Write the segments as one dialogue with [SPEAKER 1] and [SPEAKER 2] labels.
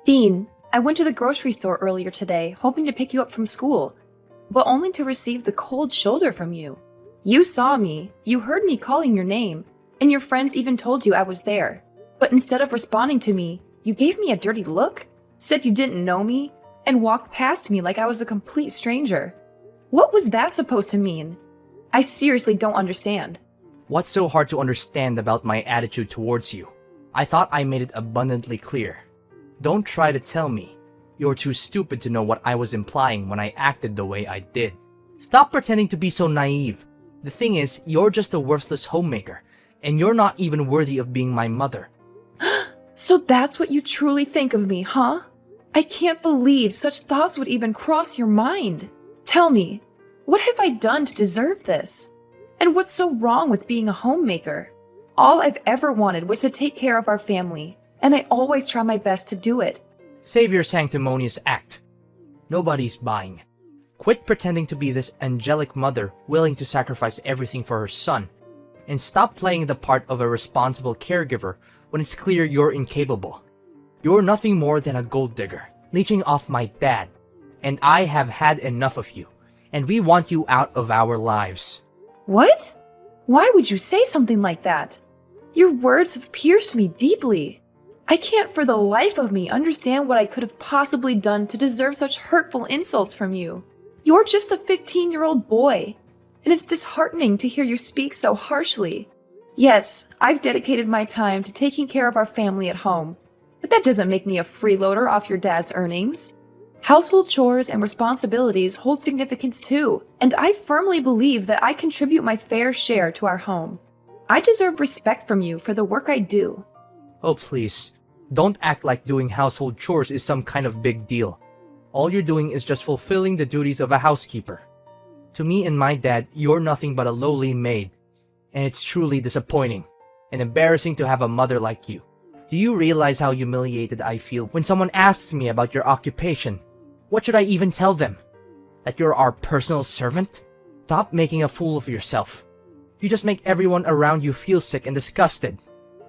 [SPEAKER 1] Dean, I went to the grocery store earlier today, hoping to pick you up from school, but only to receive the cold shoulder from you. You saw me, you heard me calling your name, and your friends even told you I was there. But instead of responding to me, you gave me a dirty look, said you didn't know me, and walked past me like I was a complete stranger. What was that supposed to mean? I seriously don't understand.
[SPEAKER 2] What's so hard to understand about my attitude towards you? I thought I made it abundantly clear. Don't try to tell me. You're too stupid to know what I was implying when I acted the way I did. Stop pretending to be so naive. The thing is, you're just a worthless homemaker, and you're not even worthy of being my mother.
[SPEAKER 1] So that's what you truly think of me, huh? I can't believe such thoughts would even cross your mind. Tell me, what have I done to deserve this? And what's so wrong with being a homemaker? All I've ever wanted was to take care of our family, and I always try my best to do it.
[SPEAKER 2] Save your sanctimonious act. Nobody's buying it. Quit pretending to be this angelic mother willing to sacrifice everything for her son, and stop playing the part of a responsible caregiver when it's clear you're incapable. You're nothing more than a gold digger, leeching off my dad, and I have had enough of you, and we want you out of our lives.
[SPEAKER 1] What? Why would you say something like that? Your words have pierced me deeply. I can't for the life of me understand what I could have possibly done to deserve such hurtful insults from you. You're just a 15-year-old boy, and it's disheartening to hear you speak so harshly. Yes, I've dedicated my time to taking care of our family at home, but that doesn't make me a freeloader off your dad's earnings. Household chores and responsibilities hold significance too, and I firmly believe that I contribute my fair share to our home. I deserve respect from you for the work I do.
[SPEAKER 2] Oh please, don't act like doing household chores is some kind of big deal. All you're doing is just fulfilling the duties of a housekeeper. To me and my dad, you're nothing but a lowly maid, and it's truly disappointing and embarrassing to have a mother like you. Do you realize how humiliated I feel when someone asks me about your occupation? What should I even tell them? That you're our personal servant? Stop making a fool of yourself. You just make everyone around you feel sick and disgusted.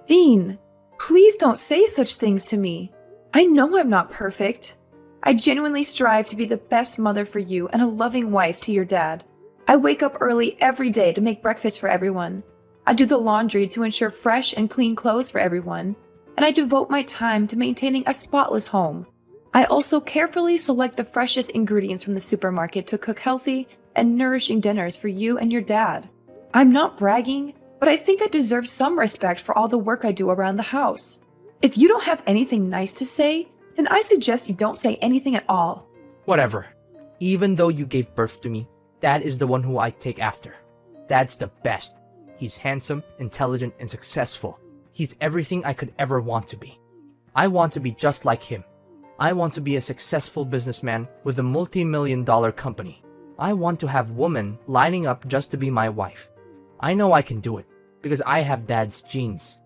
[SPEAKER 1] Dean, please don't say such things to me. I know I'm not perfect. I genuinely strive to be the best mother for you and a loving wife to your dad. I wake up early every day to make breakfast for everyone. I do the laundry to ensure fresh and clean clothes for everyone. And I devote my time to maintaining a spotless home. I also carefully select the freshest ingredients from the supermarket to cook healthy and nourishing dinners for you and your dad. I'm not bragging, but I think I deserve some respect for all the work I do around the house. If you don't have anything nice to say, then I suggest you don't say anything at all.
[SPEAKER 2] Whatever. Even though you gave birth to me, Dad is the one who I take after. Dad's the best. He's handsome, intelligent, and successful. He's everything I could ever want to be. I want to be just like him. I want to be a successful businessman with a multi-million-dollar company. I want to have women lining up just to be my wife. I know I can do it, because I have Dad's genes.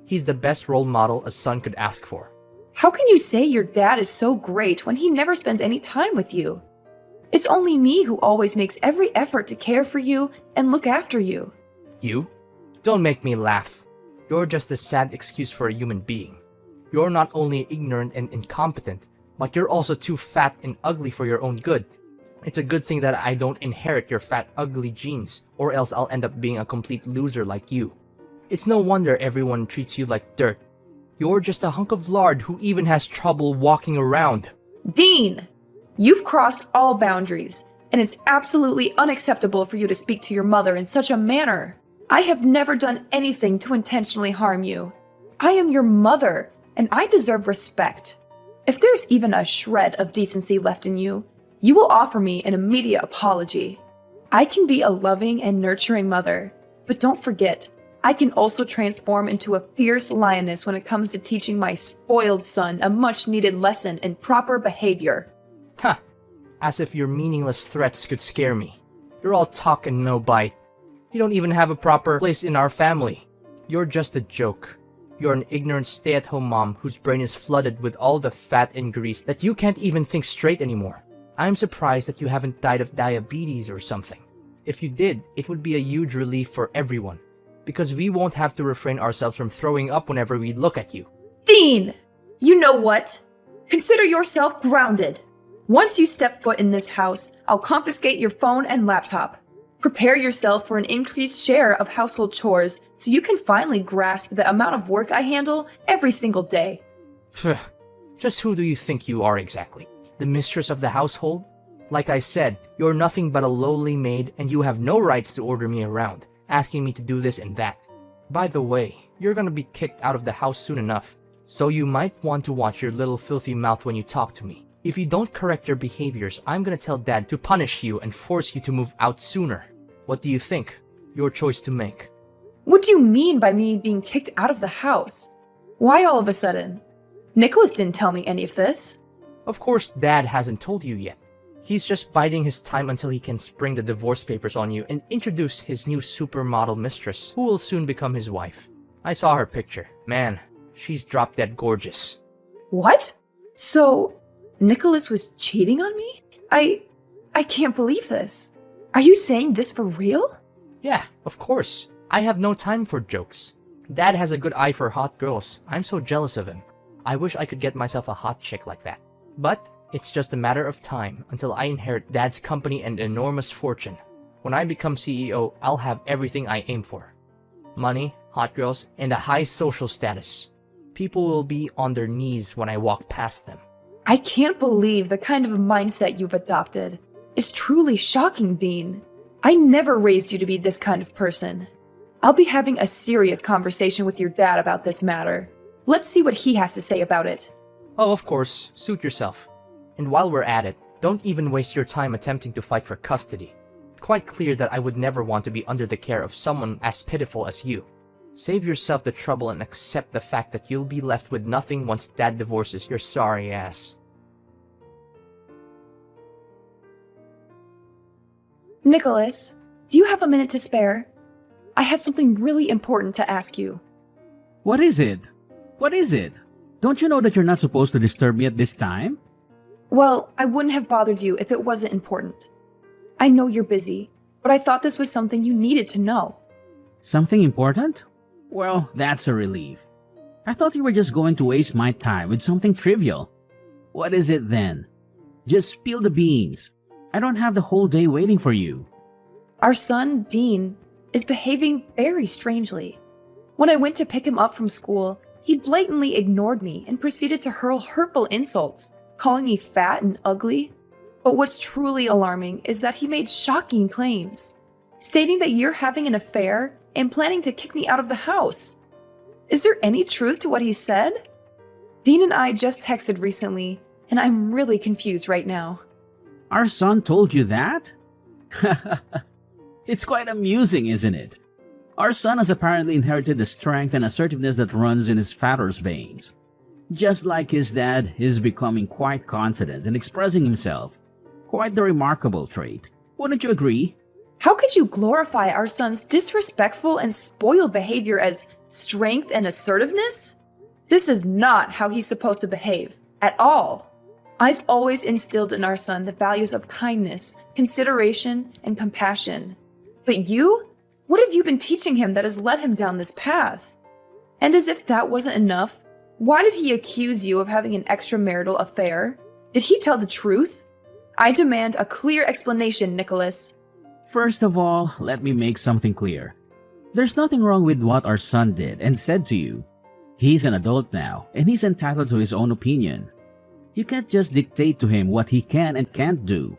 [SPEAKER 2] He's the best role model a son could ask for.
[SPEAKER 1] How can you say your dad is so great when he never spends any time with you? It's only me who always makes every effort to care for you and look after you.
[SPEAKER 2] You? Don't make me laugh. You're just a sad excuse for a human being. You're not only ignorant and incompetent, but you're also too fat and ugly for your own good. It's a good thing that I don't inherit your fat, ugly genes, or else I'll end up being a complete loser like you. It's no wonder everyone treats you like dirt. You're just a hunk of lard who even has trouble walking around.
[SPEAKER 1] Dean! You've crossed all boundaries, and it's absolutely unacceptable for you to speak to your mother in such a manner. I have never done anything to intentionally harm you. I am your mother, and I deserve respect. If there's even a shred of decency left in you, you will offer me an immediate apology. I can be a loving and nurturing mother, but don't forget, I can also transform into a fierce lioness when it comes to teaching my spoiled son a much-needed lesson in proper behavior.
[SPEAKER 2] Huh. As if your meaningless threats could scare me. You're all talk and no bite. You don't even have a proper place in our family. You're just a joke. You're an ignorant stay-at-home mom whose brain is flooded with all the fat and grease that you can't even think straight anymore. I'm surprised that you haven't died of diabetes or something. If you did, it would be a huge relief for everyone, because we won't have to refrain ourselves from throwing up whenever we look at you.
[SPEAKER 1] Dean! You know what? Consider yourself grounded. Once you step foot in this house, I'll confiscate your phone and laptop. Prepare yourself for an increased share of household chores so you can finally grasp the amount of work I handle every single day.
[SPEAKER 2] Phew. Just who do you think you are exactly? The mistress of the household? Like I said, you're nothing but a lowly maid and you have no rights to order me around, asking me to do this and that. By the way, you're gonna be kicked out of the house soon enough, so you might want to watch your little filthy mouth when you talk to me. If you don't correct your behaviors, I'm gonna tell Dad to punish you and force you to move out sooner. What do you think? Your choice to make.
[SPEAKER 1] What do you mean by me being kicked out of the house? Why all of a sudden? Nicholas didn't tell me any of this.
[SPEAKER 2] Of course, Dad hasn't told you yet. He's just biding his time until he can spring the divorce papers on you and introduce his new supermodel mistress, who will soon become his wife. I saw her picture. Man, she's drop dead gorgeous.
[SPEAKER 1] What? So, Nicholas was cheating on me? I can't believe this. Are you saying this for real?
[SPEAKER 2] Yeah, of course. I have no time for jokes. Dad has a good eye for hot girls. I'm so jealous of him. I wish I could get myself a hot chick like that. But it's just a matter of time until I inherit Dad's company and enormous fortune. When I become CEO, I'll have everything I aim for. Money, hot girls, and a high social status. People will be on their knees when I walk past them.
[SPEAKER 1] I can't believe the kind of mindset you've adopted. It's truly shocking, Dean. I never raised you to be this kind of person. I'll be having a serious conversation with your dad about this matter. Let's see what he has to say about it.
[SPEAKER 2] Oh, of course, suit yourself. And while we're at it, don't even waste your time attempting to fight for custody. Quite clear that I would never want to be under the care of someone as pitiful as you. Save yourself the trouble and accept the fact that you'll be left with nothing once Dad divorces your sorry ass.
[SPEAKER 1] Nicholas, do you have a minute to spare? I have something really important to ask you.
[SPEAKER 3] What is it? What is it? Don't you know that you're not supposed to disturb me at this time?
[SPEAKER 1] Well, I wouldn't have bothered you if it wasn't important. I know you're busy, but I thought this was something you needed to know.
[SPEAKER 3] Something important? Well, that's a relief. I thought you were just going to waste my time with something trivial. What is it then? Just spill the beans. I don't have the whole day waiting for you.
[SPEAKER 1] Our son, Dean, is behaving very strangely. When I went to pick him up from school, he blatantly ignored me and proceeded to hurl hurtful insults, calling me fat and ugly. But what's truly alarming is that he made shocking claims, stating that you're having an affair and planning to kick me out of the house. Is there any truth to what he said? Dean and I just texted recently, and I'm really confused right now.
[SPEAKER 3] Our son told you that? It's quite amusing, isn't it? Our son has apparently inherited the strength and assertiveness that runs in his father's veins. Just like his dad, he's becoming quite confident in expressing himself. Quite the remarkable trait. Wouldn't you agree?
[SPEAKER 1] How could you glorify our son's disrespectful and spoiled behavior as strength and assertiveness? This is not how he's supposed to behave, at all. I've always instilled in our son the values of kindness, consideration, and compassion. But you? What have you been teaching him that has led him down this path? And as if that wasn't enough, why did he accuse you of having an extramarital affair? Did he tell the truth? I demand a clear explanation, Nicholas.
[SPEAKER 3] First of all, let me make something clear. There's nothing wrong with what our son did and said to you. He's an adult now, and he's entitled to his own opinion. You can't just dictate to him what he can and can't do.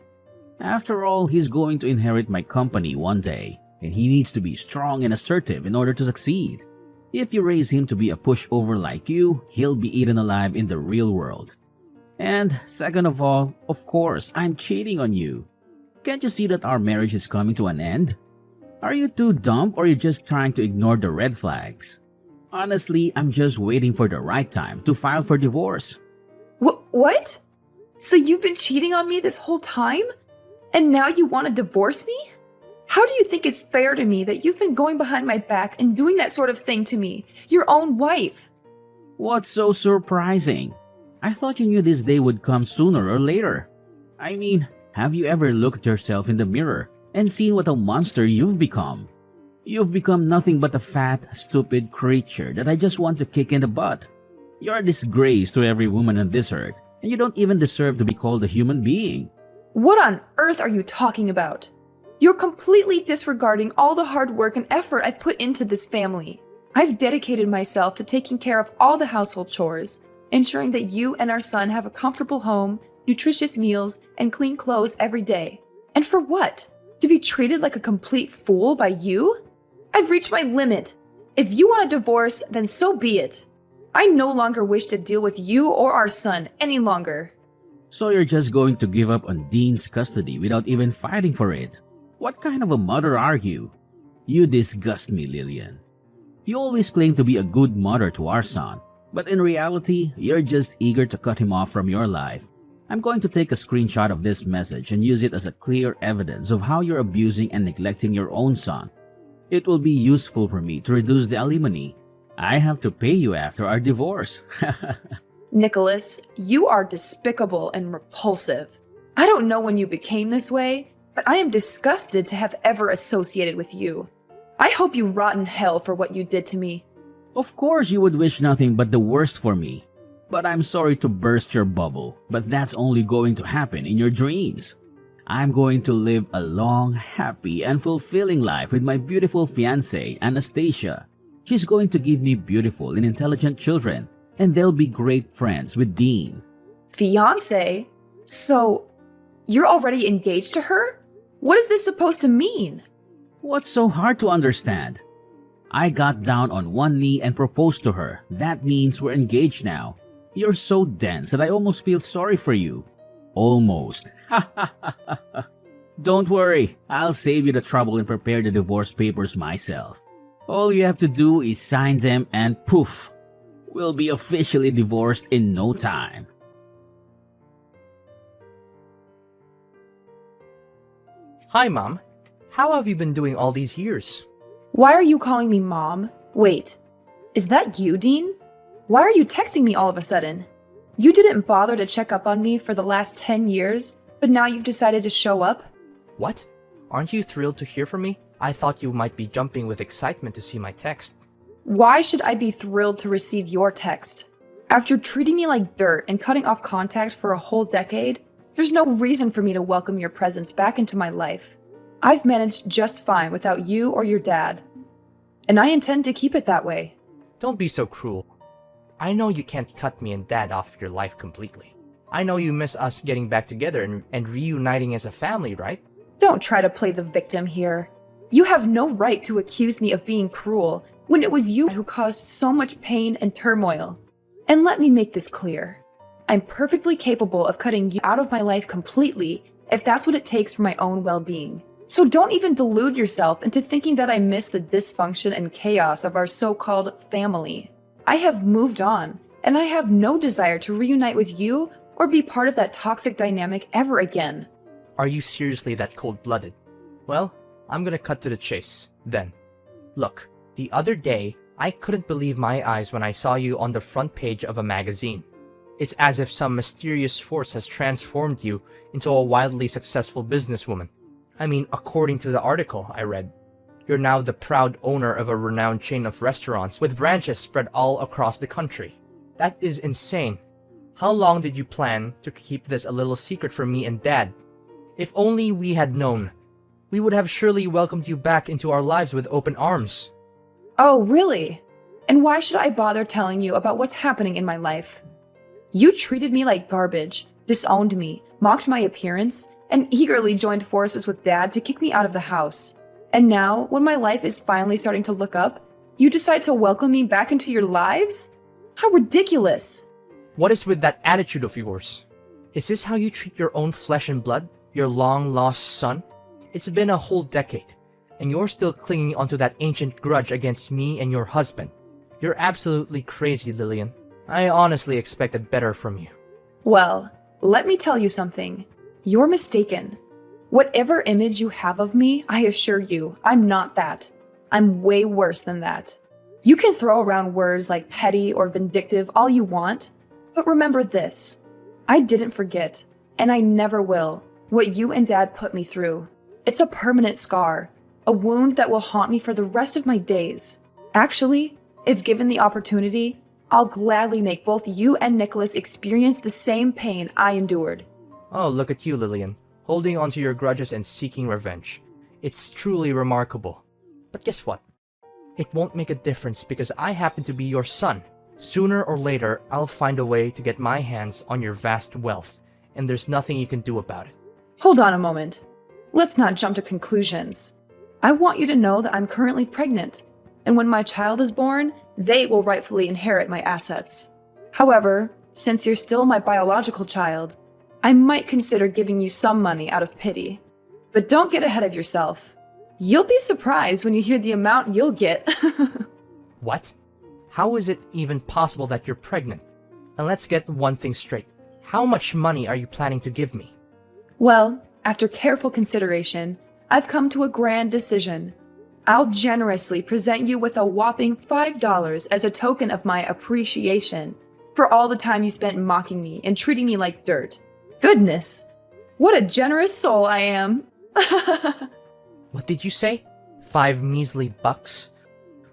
[SPEAKER 3] After all, he's going to inherit my company one day, and he needs to be strong and assertive in order to succeed. If you raise him to be a pushover like you, he'll be eaten alive in the real world. And second of all, of course, I'm cheating on you. Can't you see that our marriage is coming to an end? Are you too dumb or are you just trying to ignore the red flags? Honestly, I'm just waiting for the right time to file for divorce.
[SPEAKER 1] What? So you've been cheating on me this whole time? And now you want to divorce me? How do you think it's fair to me that you've been going behind my back and doing that sort of thing to me, your own wife?
[SPEAKER 3] What's so surprising? I thought you knew this day would come sooner or later. I mean, have you ever looked at yourself in the mirror and seen what a monster you've become? You've become nothing but a fat, stupid creature that I just want to kick in the butt. You're a disgrace to every woman on this earth, and you don't even deserve to be called a human being.
[SPEAKER 1] What on earth are you talking about? You're completely disregarding all the hard work and effort I've put into this family. I've dedicated myself to taking care of all the household chores, ensuring that you and our son have a comfortable home, nutritious meals, and clean clothes every day. And for what? To be treated like a complete fool by you? I've reached my limit. If you want a divorce, then so be it. I no longer wish to deal with you or our son any longer.
[SPEAKER 3] So you're just going to give up on Dean's custody without even fighting for it? What kind of a mother are you? You disgust me, Lillian. You always claim to be a good mother to our son, but in reality, you're just eager to cut him off from your life. I'm going to take a screenshot of this message and use it as a clear evidence of how you're abusing and neglecting your own son. It will be useful for me to reduce the alimony. I have to pay you after our divorce.
[SPEAKER 1] Nicholas, you are despicable and repulsive. I don't know when you became this way, but I am disgusted to have ever associated with you. I hope you rot in hell for what you did to me.
[SPEAKER 3] Of course you would wish nothing but the worst for me. But I'm sorry to burst your bubble, but that's only going to happen in your dreams. I'm going to live a long, happy, and fulfilling life with my beautiful fiancée, Anastasia. She's going to give me beautiful and intelligent children, and they'll be great friends with Dean.
[SPEAKER 1] Fiancé? So, you're already engaged to her? What is this supposed to mean?
[SPEAKER 3] What's so hard to understand? I got down on one knee and proposed to her. That means we're engaged now. You're so dense that I almost feel sorry for you. Almost. Don't worry, I'll save you the trouble and prepare the divorce papers myself. All you have to do is sign them and poof, we'll be officially divorced in no time.
[SPEAKER 2] Hi, Mom. How have you been doing all these years?
[SPEAKER 1] Why are you calling me Mom? Wait, is that you, Dean? Why are you texting me all of a sudden? You didn't bother to check up on me for the last 10 years, but now you've decided to show up?
[SPEAKER 2] What? Aren't you thrilled to hear from me? I thought you might be jumping with excitement to see my text.
[SPEAKER 1] Why should I be thrilled to receive your text? After treating me like dirt and cutting off contact for a whole decade, there's no reason for me to welcome your presence back into my life. I've managed just fine without you or your dad, and I intend to keep it that way.
[SPEAKER 2] Don't be so cruel. I know you can't cut me and Dad off your life completely. I know you miss us getting back together and reuniting as a family, right?
[SPEAKER 1] Don't try to play the victim here. You have no right to accuse me of being cruel when it was you who caused so much pain and turmoil. And let me make this clear. I'm perfectly capable of cutting you out of my life completely if that's what it takes for my own well-being. So don't even delude yourself into thinking that I miss the dysfunction and chaos of our so-called family. I have moved on, and I have no desire to reunite with you or be part of that toxic dynamic ever again.
[SPEAKER 2] Are you seriously that cold-blooded? Well, I'm gonna cut to the chase, then. Look, the other day, I couldn't believe my eyes when I saw you on the front page of a magazine. It's as if some mysterious force has transformed you into a wildly successful businesswoman. I mean, according to the article I read, you're now the proud owner of a renowned chain of restaurants with branches spread all across the country. That is insane. How long did you plan to keep this a little secret from me and Dad? If only we had known. We would have surely welcomed you back into our lives with open arms.
[SPEAKER 1] Oh, really? And why should I bother telling you about what's happening in my life? You treated me like garbage, disowned me, mocked my appearance, and eagerly joined forces with Dad to kick me out of the house. And now, when my life is finally starting to look up, you decide to welcome me back into your lives? How ridiculous!
[SPEAKER 2] What is with that attitude of yours? Is this how you treat your own flesh and blood? Your long-lost son? It's been a whole decade, and you're still clinging onto that ancient grudge against me and your husband. You're absolutely crazy, Lillian. I honestly expected better from you.
[SPEAKER 1] Well, let me tell you something. You're mistaken. Whatever image you have of me, I assure you, I'm not that. I'm way worse than that. You can throw around words like petty or vindictive all you want, but remember this. I didn't forget, and I never will, what you and Dad put me through. It's a permanent scar, a wound that will haunt me for the rest of my days. Actually, if given the opportunity, I'll gladly make both you and Nicholas experience the same pain I endured.
[SPEAKER 2] Oh, look at you, Lillian, holding onto your grudges and seeking revenge. It's truly remarkable. But guess what? It won't make a difference because I happen to be your son. Sooner or later, I'll find a way to get my hands on your vast wealth, and there's nothing you can do about it.
[SPEAKER 1] Hold on a moment. Let's not jump to conclusions. I want you to know that I'm currently pregnant, and when my child is born, they will rightfully inherit my assets. However, since you're still my biological child, I might consider giving you some money out of pity. But don't get ahead of yourself. You'll be surprised when you hear the amount you'll get.
[SPEAKER 2] What? How is it even possible that you're pregnant? And let's get one thing straight. How much money are you planning to give me?
[SPEAKER 1] Well, after careful consideration, I've come to a grand decision. I'll generously present you with a whopping $5 as a token of my appreciation for all the time you spent mocking me and treating me like dirt. Goodness, what a generous soul I am.
[SPEAKER 2] What did you say? 5 measly bucks?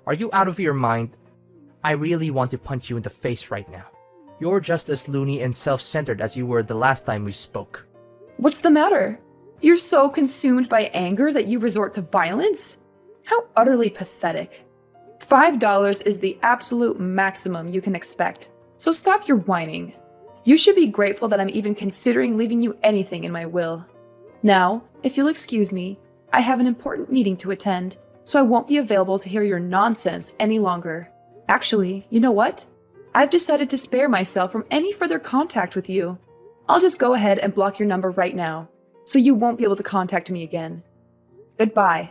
[SPEAKER 2] Are you out of your mind? I really want to punch you in the face right now. You're just as loony and self-centered as you were the last time we spoke.
[SPEAKER 1] What's the matter? You're so consumed by anger that you resort to violence? How utterly pathetic. $5 is the absolute maximum you can expect, so stop your whining. You should be grateful that I'm even considering leaving you anything in my will. Now, if you'll excuse me, I have an important meeting to attend, so I won't be available to hear your nonsense any longer. Actually, you know what? I've decided to spare myself from any further contact with you. I'll just go ahead and block your number right now, so you won't be able to contact me again. Goodbye.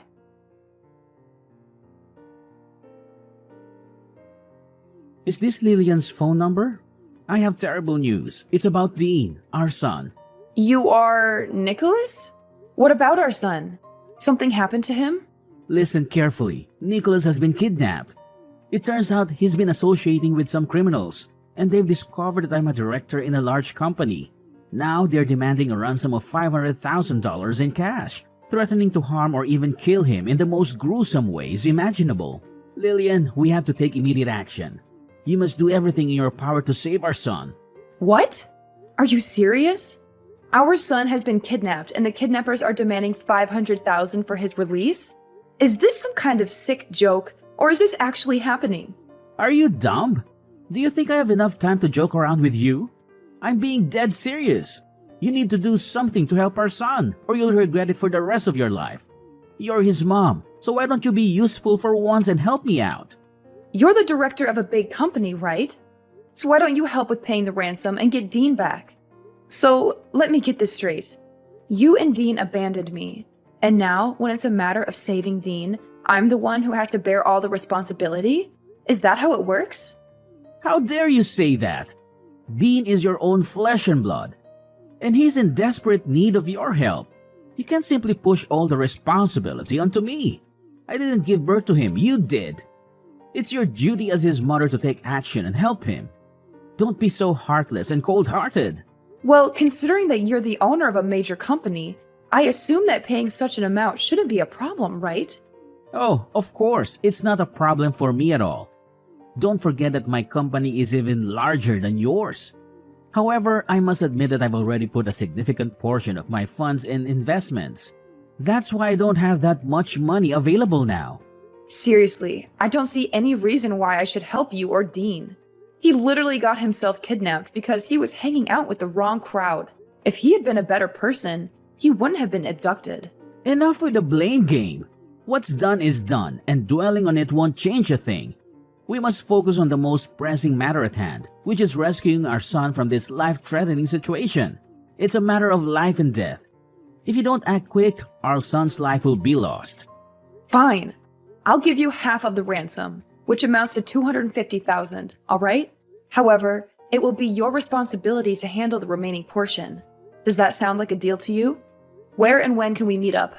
[SPEAKER 3] Is this Lillian's phone number? I have terrible news. It's about Dean, our son.
[SPEAKER 1] You are Nicholas? What about our son? Something happened to him?
[SPEAKER 3] Listen carefully. Nicholas has been kidnapped. It turns out he's been associating with some criminals, and they've discovered that I'm a director in a large company. Now they're demanding a ransom of $500,000 in cash, threatening to harm or even kill him in the most gruesome ways imaginable. Lillian, we have to take immediate action. You must do everything in your power to save our son.
[SPEAKER 1] What? Are you serious? Our son has been kidnapped and the kidnappers are demanding $500,000 for his release? Is this some kind of sick joke, or is this actually happening?
[SPEAKER 3] Are you dumb? Do you think I have enough time to joke around with you? I'm being dead serious. You need to do something to help our son, or you'll regret it for the rest of your life. You're his mom, so why don't you be useful for once and help me out?
[SPEAKER 1] You're the director of a big company, right? So why don't you help with paying the ransom and get Dean back? So, let me get this straight. You and Dean abandoned me, and now, when it's a matter of saving Dean, I'm the one who has to bear all the responsibility? Is that how it works?
[SPEAKER 3] How dare you say that? Dean is your own flesh and blood, and he's in desperate need of your help. You can't simply push all the responsibility onto me. I didn't give birth to him, you did. It's your duty as his mother to take action and help him. Don't be so heartless and cold-hearted.
[SPEAKER 1] Well, considering that you're the owner of a major company, I assume that paying such an amount shouldn't be a problem, right?
[SPEAKER 3] Oh, of course, it's not a problem for me at all. Don't forget that my company is even larger than yours. However, I must admit that I've already put a significant portion of my funds in investments. That's why I don't have that much money available now.
[SPEAKER 1] Seriously, I don't see any reason why I should help you or Dean. He literally got himself kidnapped because he was hanging out with the wrong crowd. If he had been a better person, he wouldn't have been abducted.
[SPEAKER 3] Enough with the blame game. What's done is done, and dwelling on it won't change a thing. We must focus on the most pressing matter at hand, which is rescuing our son from this life-threatening situation. It's a matter of life and death. If you don't act quick, our son's life will be lost.
[SPEAKER 1] Fine. I'll give you half of the ransom, which amounts to $250,000, all right? However, it will be your responsibility to handle the remaining portion. Does that sound like a deal to you? Where and when can we meet up?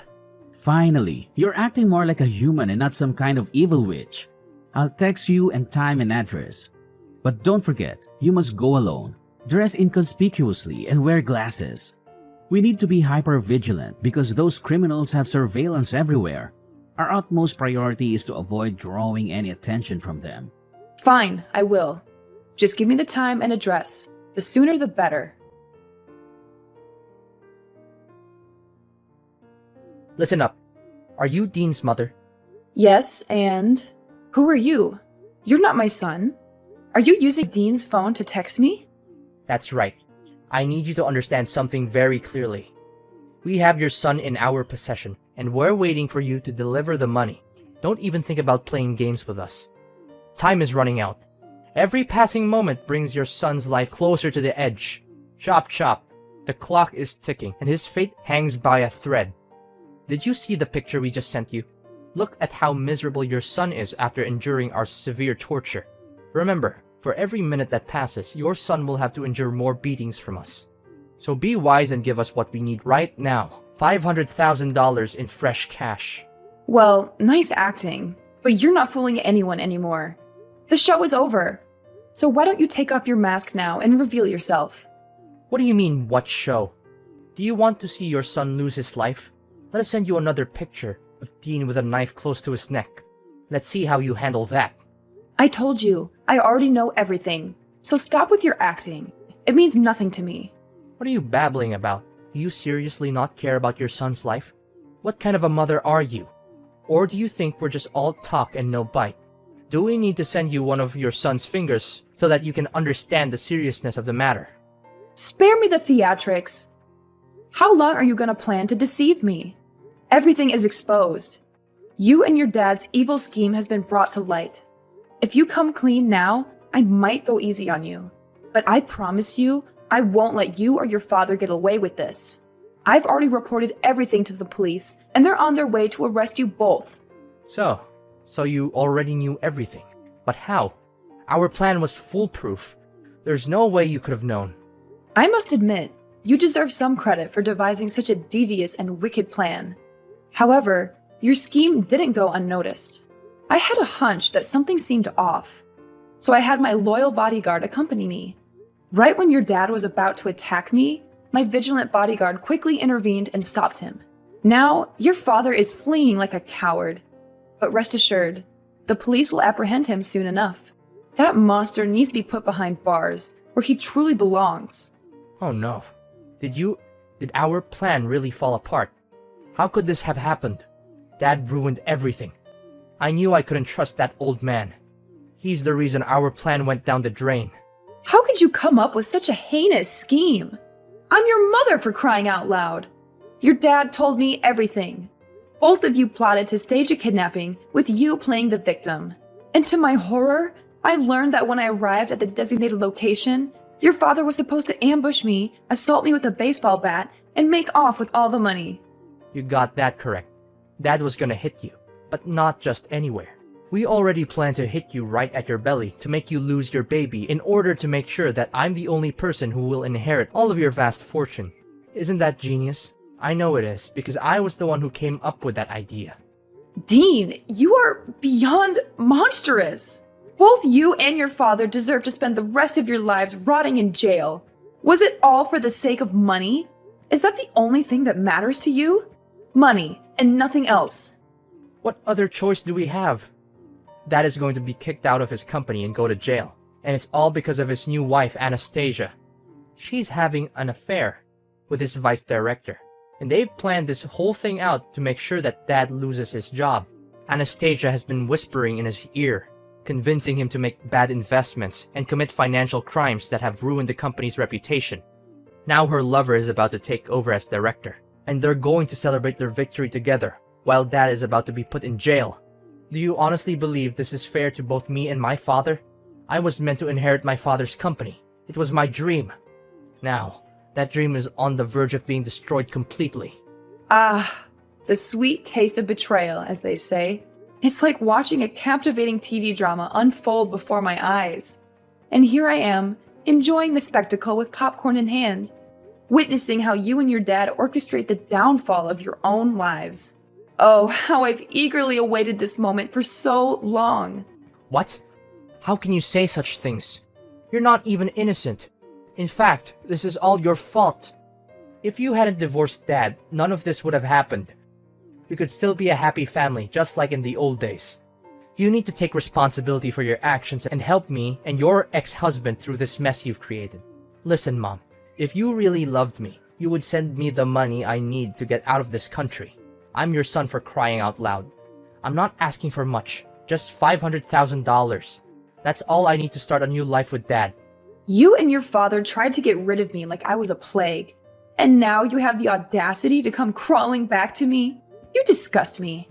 [SPEAKER 3] Finally, you're acting more like a human and not some kind of evil witch. I'll text you and time and address. But don't forget, you must go alone, dress inconspicuously, and wear glasses. We need to be hyper-vigilant because those criminals have surveillance everywhere. Our utmost priority is to avoid drawing any attention from them.
[SPEAKER 1] Fine, I will. Just give me the time and address. The sooner the better.
[SPEAKER 2] Listen up. Are you Dean's mother?
[SPEAKER 1] Yes, and who are you? You're not my son. Are you using Dean's phone to text me?
[SPEAKER 2] That's right. I need you to understand something very clearly. We have your son in our possession, and we're waiting for you to deliver the money. Don't even think about playing games with us. Time is running out. Every passing moment brings your son's life closer to the edge. Chop chop. The clock is ticking, and his fate hangs by a thread. Did you see the picture we just sent you? Look at how miserable your son is after enduring our severe torture. Remember, for every minute that passes, your son will have to endure more beatings from us. So be wise and give us what we need right now. $500,000 in fresh cash.
[SPEAKER 1] Well, nice acting, but you're not fooling anyone anymore. The show is over. So why don't you take off your mask now and reveal yourself?
[SPEAKER 2] What do you mean, what show? Do you want to see your son lose his life? Let us send you another picture of Dean with a knife close to his neck. Let's see how you handle that.
[SPEAKER 1] I told you, I already know everything. So stop with your acting. It means nothing to me.
[SPEAKER 2] What are you babbling about? Do you seriously not care about your son's life? What kind of a mother are you? Or do you think we're just all talk and no bite? Do we need to send you one of your son's fingers so that you can understand the seriousness of the matter?
[SPEAKER 1] Spare me the theatrics. How long are you gonna plan to deceive me? Everything is exposed. You and your dad's evil scheme has been brought to light. If you come clean now, I might go easy on you. But I promise you, I won't let you or your father get away with this. I've already reported everything to the police, and they're on their way to arrest you both.
[SPEAKER 2] So you already knew everything. But how? Our plan was foolproof. There's no way you could have known.
[SPEAKER 1] I must admit, you deserve some credit for devising such a devious and wicked plan. However, your scheme didn't go unnoticed. I had a hunch that something seemed off, so I had my loyal bodyguard accompany me. Right when your dad was about to attack me, my vigilant bodyguard quickly intervened and stopped him. Now, your father is fleeing like a coward. But rest assured, the police will apprehend him soon enough. That monster needs to be put behind bars, where he truly belongs.
[SPEAKER 2] Oh no. Did our plan really fall apart? How could this have happened? Dad ruined everything. I knew I couldn't trust that old man. He's the reason our plan went down the drain.
[SPEAKER 1] How could you come up with such a heinous scheme? I'm your mother, for crying out loud. Your dad told me everything. Both of you plotted to stage a kidnapping, with you playing the victim. And to my horror, I learned that when I arrived at the designated location, your father was supposed to ambush me, assault me with a baseball bat, and make off with all the money.
[SPEAKER 2] You got that correct. Dad was gonna hit you, but not just anywhere. We already planned to hit you right at your belly to make you lose your baby in order to make sure that I'm the only person who will inherit all of your vast fortune. Isn't that genius? I know it is, because I was the one who came up with that idea.
[SPEAKER 1] Dean, you are beyond monstrous. Both you and your father deserve to spend the rest of your lives rotting in jail. Was it all for the sake of money? Is that the only thing that matters to you? Money, and nothing else.
[SPEAKER 2] What other choice do we have? Dad is going to be kicked out of his company and go to jail. And it's all because of his new wife, Anastasia. She's having an affair with his vice director. And they've planned this whole thing out to make sure that Dad loses his job. Anastasia has been whispering in his ear, convincing him to make bad investments and commit financial crimes that have ruined the company's reputation. Now her lover is about to take over as director, and they're going to celebrate their victory together, while Dad is about to be put in jail. Do you honestly believe this is fair to both me and my father? I was meant to inherit my father's company. It was my dream. Now, that dream is on the verge of being destroyed completely.
[SPEAKER 1] Ah, the sweet taste of betrayal, as they say. It's like watching a captivating TV drama unfold before my eyes. And here I am, enjoying the spectacle with popcorn in hand, witnessing how you and your dad orchestrate the downfall of your own lives. Oh, how I've eagerly awaited this moment for so long.
[SPEAKER 2] What? How can you say such things? You're not even innocent. In fact, this is all your fault. If you hadn't divorced Dad, none of this would have happened. We could still be a happy family, just like in the old days. You need to take responsibility for your actions and help me and your ex-husband through this mess you've created. Listen, Mom, if you really loved me, you would send me the money I need to get out of this country. I'm your son, for crying out loud. I'm not asking for much, just $500,000. That's all I need to start a new life with Dad.
[SPEAKER 1] You and your father tried to get rid of me like I was a plague. And now you have the audacity to come crawling back to me? You disgust me.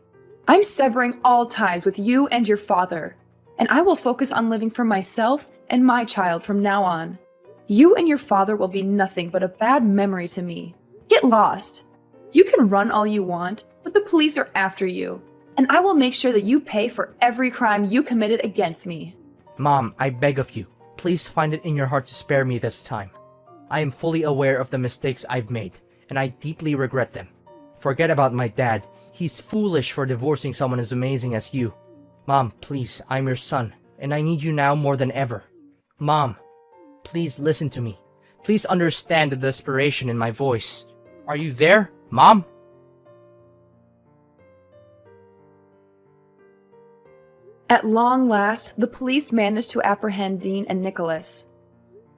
[SPEAKER 1] I'm severing all ties with you and your father, and I will focus on living for myself and my child from now on. You and your father will be nothing but a bad memory to me. Get lost. You can run all you want, but the police are after you, and I will make sure that you pay for every crime you committed against me.
[SPEAKER 2] Mom, I beg of you, please find it in your heart to spare me this time. I am fully aware of the mistakes I've made, and I deeply regret them. Forget about my dad. He's foolish for divorcing someone as amazing as you. Mom, please, I'm your son, and I need you now more than ever. Mom, please listen to me. Please understand the desperation in my voice. Are you there, Mom?
[SPEAKER 1] At long last, the police managed to apprehend Dean and Nicholas.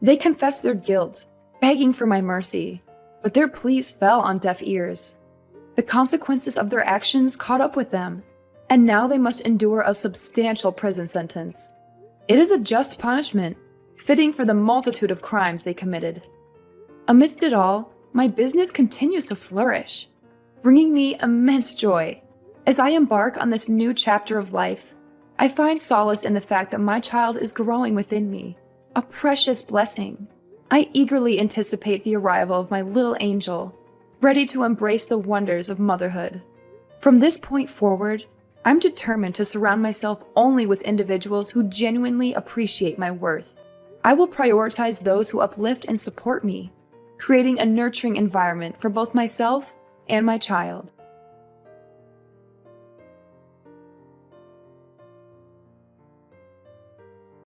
[SPEAKER 1] They confessed their guilt, begging for my mercy, but their pleas fell on deaf ears. The consequences of their actions caught up with them, and now they must endure a substantial prison sentence. It is a just punishment, fitting for the multitude of crimes they committed. Amidst it all, my business continues to flourish, bringing me immense joy. As I embark on this new chapter of life, I find solace in the fact that my child is growing within me, a precious blessing. I eagerly anticipate the arrival of my little angel, ready to embrace the wonders of motherhood. From this point forward, I'm determined to surround myself only with individuals who genuinely appreciate my worth. I will prioritize those who uplift and support me, creating a nurturing environment for both myself and my child.